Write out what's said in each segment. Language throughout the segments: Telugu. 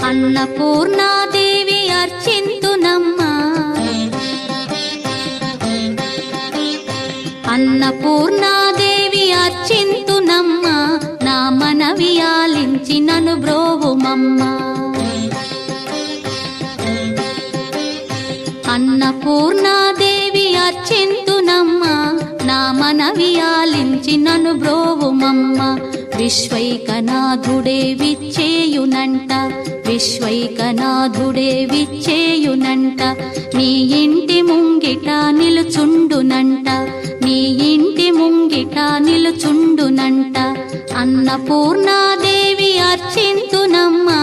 అన్నపూర్ణాదేవి అర్చింతునమ్మా, అన్నపూర్ణాదేవి అర్చింతునమ్మా, నా మనవి ఆలించి నన్ను బ్రోవుమమ్మా. అన్నపూర్ణాదేవి అర్చింతునమ్మా, నా మనవి ఆలించి నన్ను బ్రోవుమమ్మా. విశ్వైకనాథుడే విచ్చేయునంట, విశ్వైకనాథుడే విచ్చేయునంట, నీ ఇంటి ముంగిట నిలుచుండునంట, నీ ఇంటి ముంగిట నిలుచుండునంట. అన్నపూర్ణాదేవి అర్చింతునమ్మా,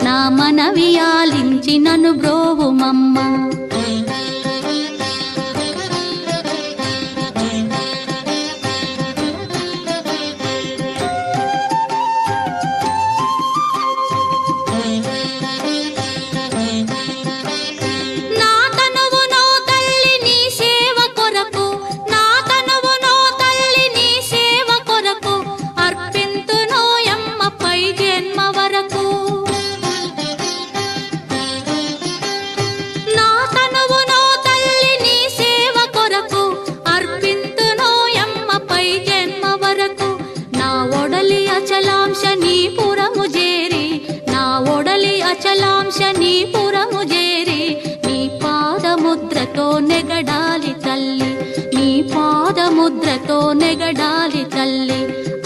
నా మనవి ఆలించి నన్ను బ్రోవుమమ్మా. అచలాంశనీపురము చేరి నీ పాదముద్రతో నెగడాలి తల్లి, నీ పాదముద్రతో నెగడాలి తల్లి.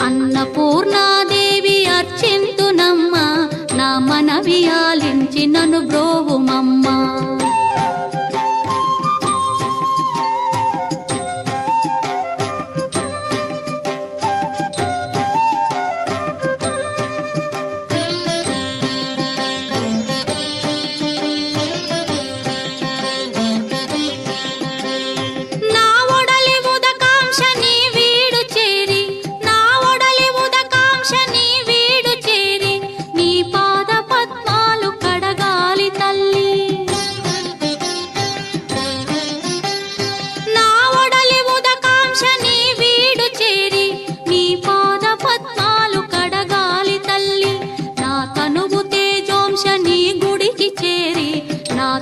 అన్నపూర్ణాదేవి అర్చింతునమ్మా, నా మనవి ఆలించి నన్ను బ్రోవుమమ్మా.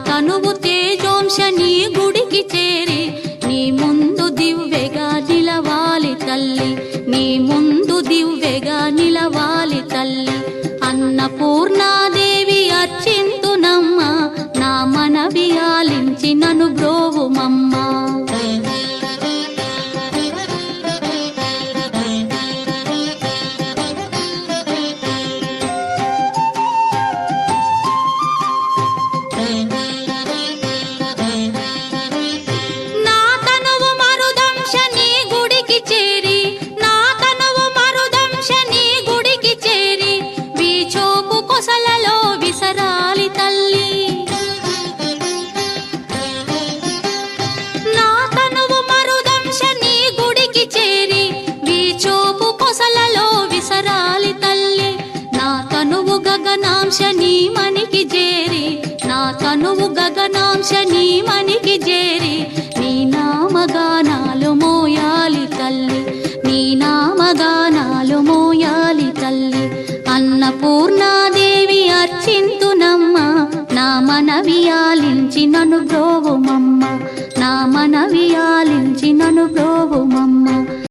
తనువు తేజోంశని గుడికి చేరి నీ ముందు దివ్వెగా నిలవాలి తల్లి, నీ ముందు దివ్వెగా నిలవాలి తల్లి. అన్నపూర్ణాదేవి అర్చింతునమ్మా, నా మనవి ఆలించి నన్ను బ్రోవుమమ్మా. గగనాంశని మనికి చేరి, నా తనువు గగనాంశని మనికి చేరి నీ నామగానాలు మోయాలి తల్లి, నీ నామగానాలు మోయాలి తల్లి. అన్నపూర్ణాదేవి అర్చింతునమ్మా, నా మనవి ఆలించి నన్ను బ్రోవుమమ్మా, నా మనవి